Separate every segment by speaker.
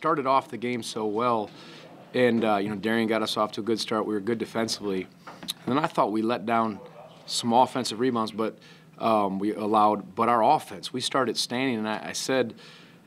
Speaker 1: started off the game so well, and Darian got us off to a good start. We were good defensively, and then I thought we let down some offensive rebounds, but we allowed. But our offense, we started standing, and I said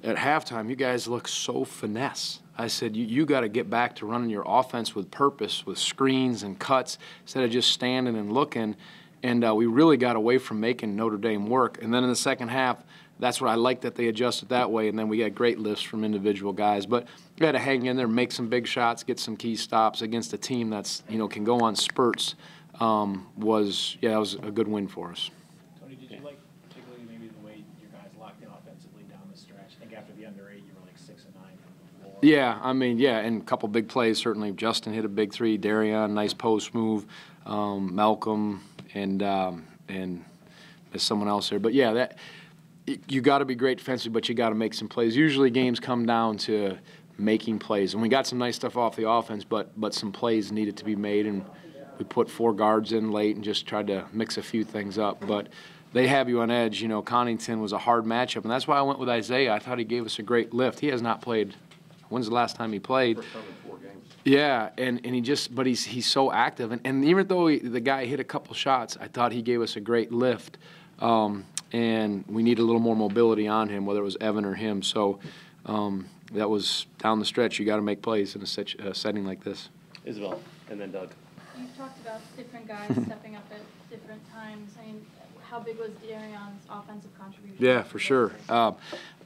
Speaker 1: at halftime, you guys look so finesse. I said, you got to get back to running your offense with purpose, with screens and cuts, instead of just standing and looking. And we really got away from making Notre Dame work. And then in the second half, that's what I liked, that they adjusted that way. And then we had great lifts from individual guys. But we had to hang in there, make some big shots, get some key stops against a team that's, can go on spurts. That was a good win for us.
Speaker 2: Tony, did you like particularly maybe the way your guys locked in offensively down the stretch? I think after the under 8, you were like 6 and 9 from the floor.
Speaker 1: Yeah, and a couple big plays certainly. Justin hit a big three. Darian, nice post move. Malcolm and there's someone else there. But yeah, you got to be great defensively, but you got to make some plays. Usually games come down to making plays, and we got some nice stuff off the offense, but some plays needed to be made, and we put 4 guards in late and just tried to mix a few things up. But they have you on edge. Connington was a hard matchup, and that's why I went with Isaiah. I thought he gave us a great lift. He has not played. When's the last time he played?
Speaker 3: First time in 4 games.
Speaker 1: Yeah, and he's so active, and even though the guy hit a couple shots, I thought he gave us a great lift, and we need a little more mobility on him, whether it was Evan or him. So that was down the stretch. You got to make plays in a setting like this.
Speaker 4: Isabel, and then Doug.
Speaker 5: You talked about different guys stepping up at different times. I mean, how big was Darian's offensive contribution?
Speaker 1: Yeah, for sure.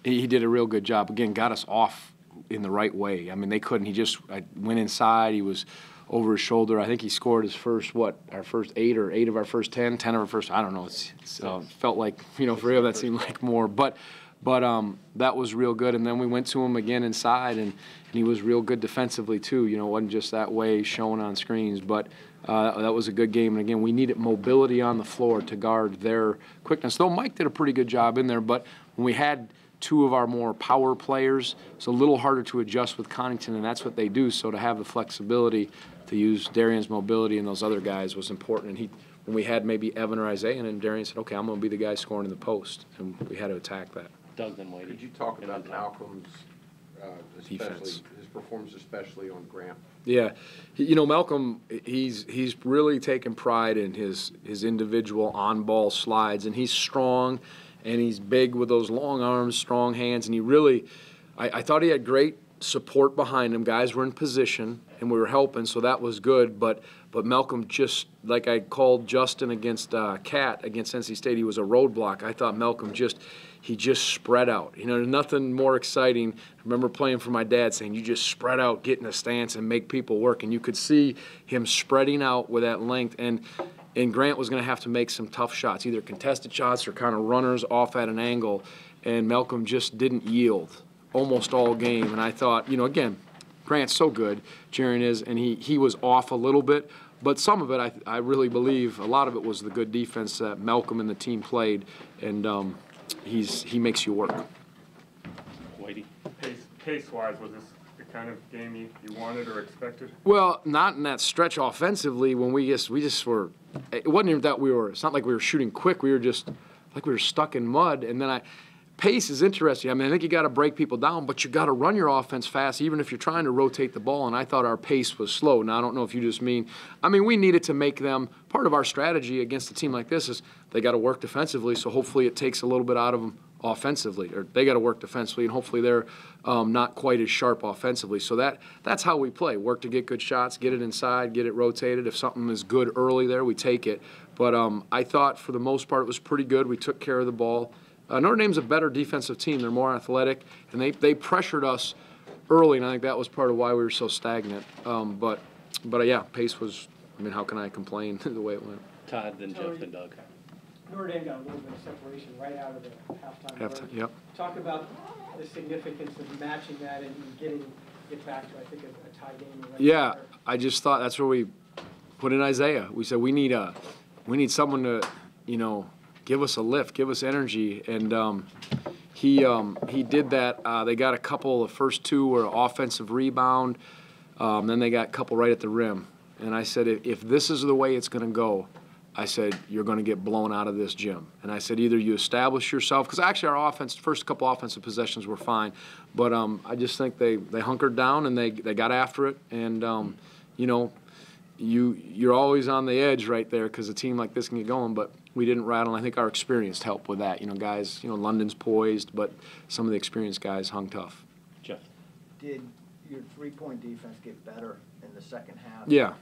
Speaker 1: He did a real good job. Again, got us off in the right way. I mean, they couldn't. I went inside. He was over his shoulder. I think he scored his first, our first 8 or 8 of our first 10 of our first, I don't know. It felt like, for him that seemed like more. But that was real good. And then we went to him again inside, and he was real good defensively too. It wasn't just that way shown on screens. But that was a good game. And again, we needed mobility on the floor to guard their quickness. Though Mike did a pretty good job in there, but when we had 2 of our more power players, it's a little harder to adjust with Connington, and that's what they do. So to have the flexibility to use Darian's mobility and those other guys was important. And when we had maybe Evan or Isaiah, and Darian said, okay, I'm going to be the guy scoring in the post, and we had to attack that.
Speaker 4: Doug, then Whitey.
Speaker 3: Could you talk about Malcolm's
Speaker 1: defense,
Speaker 3: his performance, especially on Grant?
Speaker 1: Yeah, Malcolm, he's really taken pride in his individual on-ball slides, and he's strong, and he's big with those long arms, strong hands, and he really, I thought he had great support behind him. Guys were in position, and we were helping, so that was good. But Malcolm, just like I called Justin against Cat against NC State, he was a roadblock. I thought Malcolm just spread out. There's nothing more exciting. I remember playing for my dad saying, you just spread out, get in a stance, and make people work. And you could see him spreading out with that length. And Grant was going to have to make some tough shots, either contested shots or kind of runners off at an angle. And Malcolm just didn't yield almost all game. And I thought, again, Grant's so good, Jaren is, and he was off a little bit. But some of it, I really believe, a lot of it was the good defense that Malcolm and the team played. And he makes you work.
Speaker 4: Whitey.
Speaker 6: Pace-wise, was this the kind of game you wanted or expected?
Speaker 1: Well, not in that stretch offensively. When we just were, it wasn't even that it's not like we were shooting quick. We were just like we were stuck in mud. And then pace is interesting. I mean, I think you got to break people down, but you got to run your offense fast, even if you're trying to rotate the ball. And I thought our pace was slow. Now, I don't know if you just mean, we needed to make them, part of our strategy against a team like this is they got to work defensively, so hopefully it takes a little bit out of them offensively, or they got to work defensively, and hopefully they're not quite as sharp offensively. So that's how we play. Work to get good shots, get it inside, get it rotated. If something is good early there, we take it. But I thought for the most part it was pretty good. We took care of the ball. Notre Dame's a better defensive team. They're more athletic, and they pressured us early, and I think that was part of why we were so stagnant. But yeah, pace was, how can I complain the way it went?
Speaker 4: Todd, then Jeff, then Doug.
Speaker 2: Notre Dame got a little bit of separation right out of the halftime break.
Speaker 1: Yep.
Speaker 2: Talk about the significance of matching that and get back to, I think, a tie game.
Speaker 1: Yeah, I just thought that's where we put in Isaiah. We said we need someone to, give us a lift, give us energy, and he did that. They got a couple. The first 2 were offensive rebound. Then they got a couple right at the rim. And I said, if this is the way it's going to go, I said, you're going to get blown out of this gym. And I said, either you establish yourself, because actually our offense, first couple offensive possessions were fine, but I just think they hunkered down and they got after it. And, you know, you're always on the edge right there because a team like this can get going, but we didn't rattle. And I think our experience helped with that. You know, guys, you know, London's poised, but some of the experienced guys hung tough.
Speaker 4: Jeff?
Speaker 7: Did your three-point defense get better in the second half?
Speaker 1: Yeah.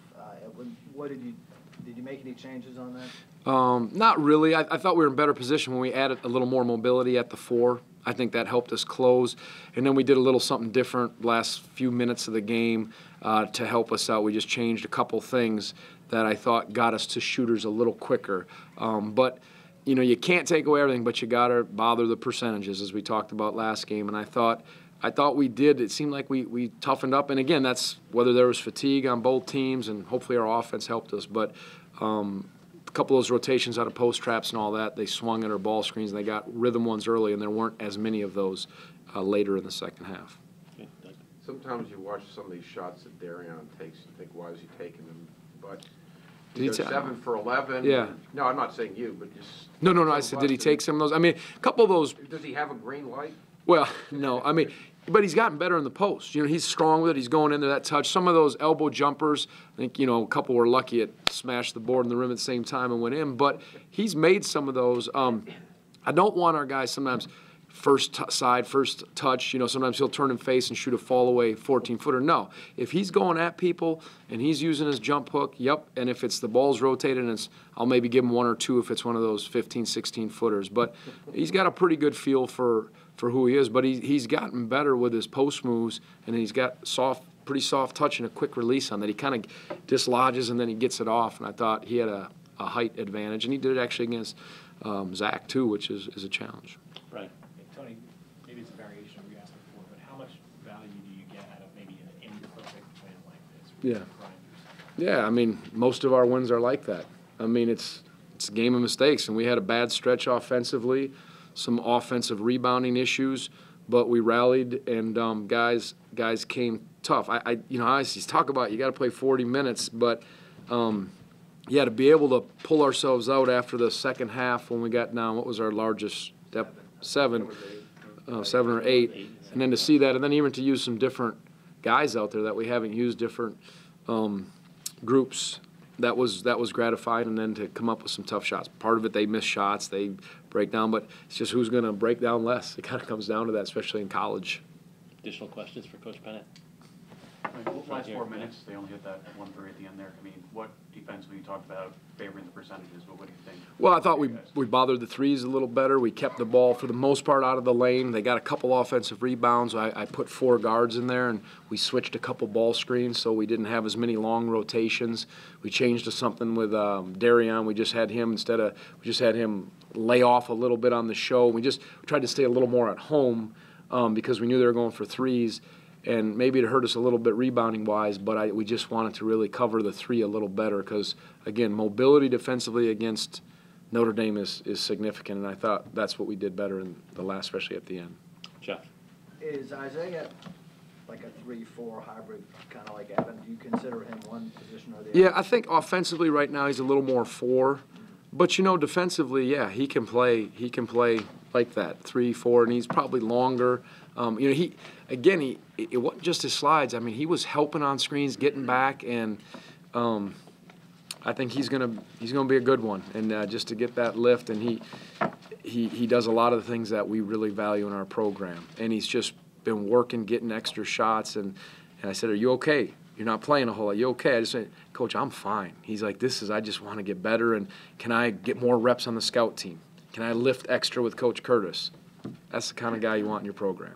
Speaker 7: What did you make any changes on that?
Speaker 1: Not really. I thought we were in better position when we added a little more mobility at the 4. I think that helped us close. And then we did a little something different last few minutes of the game to help us out. We just changed a couple things that I thought got us to shooters a little quicker. But, you know, you can't take away everything, but you got to bother the percentages, as we talked about last game. And I thought we did. It seemed like we toughened up. And, again, that's whether there was fatigue on both teams, and hopefully our offense helped us. But a couple of those rotations out of post traps and all that, they swung at our ball screens, and they got rhythm ones early, and there weren't as many of those later in the second half.
Speaker 4: Okay, Doug?
Speaker 3: Sometimes you watch some of these shots that Darion takes and think, why is he taking them? But
Speaker 1: Did he
Speaker 3: he goes
Speaker 1: ta-
Speaker 3: 7 for 11.
Speaker 1: Yeah.
Speaker 3: No, I'm not saying you, but just.
Speaker 1: No. I said, did he take some of those? I mean, a couple of those.
Speaker 3: Does he have a green light?
Speaker 1: Well, no. I mean, but he's gotten better in the post. You know, he's strong with it. He's going into that touch. Some of those elbow jumpers, I think, you know, a couple were lucky it smashed the board and the rim at the same time and went in. But he's made some of those. I don't want our guys sometimes first touch. You know, sometimes he'll turn and face and shoot a fall away 14-footer. No. If he's going at people and he's using his jump hook, yep. And if it's the ball's rotated, and I'll maybe give him 1 or 2 if it's one of those 15, 16-footers. But he's got a pretty good feel for who he is, but he's gotten better with his post moves, and he's got pretty soft touch and a quick release on that. He kind of dislodges and then he gets it off, and I thought he had a height advantage, and he did it actually against Zach too, which is a challenge.
Speaker 4: Right.
Speaker 2: Hey, Tony, maybe it's a variation of what you asked before, but how much value do you get out of maybe an imperfect win like this? Where you grind yourself?
Speaker 1: Yeah, I mean, most of our wins are like that. I mean, it's a game of mistakes, and we had a bad stretch offensively, some offensive rebounding issues, but we rallied, and guys came tough. You know, I always talk about you got to play 40 minutes, but yeah, to be able to pull ourselves out after the second half when we got down, what was our largest? 7 or 8, and then to see that, and then even to use some different guys out there that we haven't used, different groups. That was gratifying, and then to come up with some tough shots. Part of it, they miss shots, they break down, but it's just who's going to break down less. It kind of comes down to that, especially in college.
Speaker 4: Additional questions for Coach Bennett?
Speaker 8: Last 4 minutes, they only hit that 1 3 at the end there. I mean, what defensively you talked about favoring the percentages, but what do you think?
Speaker 1: Well, I thought we bothered the threes a little better. We kept the ball for the most part out of the lane. They got a couple offensive rebounds. I put 4 guards in there, and we switched a couple ball screens so we didn't have as many long rotations. We changed to something with Darion. We just had him lay off a little bit on the show. We tried to stay a little more at home because we knew they were going for threes. And maybe it hurt us a little bit rebounding-wise, but we just wanted to really cover the 3 a little better because, again, mobility defensively against Notre Dame is significant, and I thought that's what we did better in the last, especially at the end.
Speaker 4: Jeff?
Speaker 7: Is Isaiah like a 3-4 hybrid, kind of like Evan? Do you consider him one position or the other?
Speaker 1: Yeah, I think offensively right now he's a little more 4, but, you know, defensively, yeah, he can play like that, 3-4, and he's probably longer. You know, it wasn't just his slides. I mean, he was helping on screens, getting back, and I think he's gonna be a good one. And just to get that lift, and he does a lot of the things that we really value in our program. And he's just been working, getting extra shots. And I said, "Are you okay? You're not playing a whole lot. You okay?" I just said, "Coach, I'm fine." He's like, I just want to get better, and can I get more reps on the scout team? Can I lift extra with Coach Curtis? That's the kind of guy you want in your program.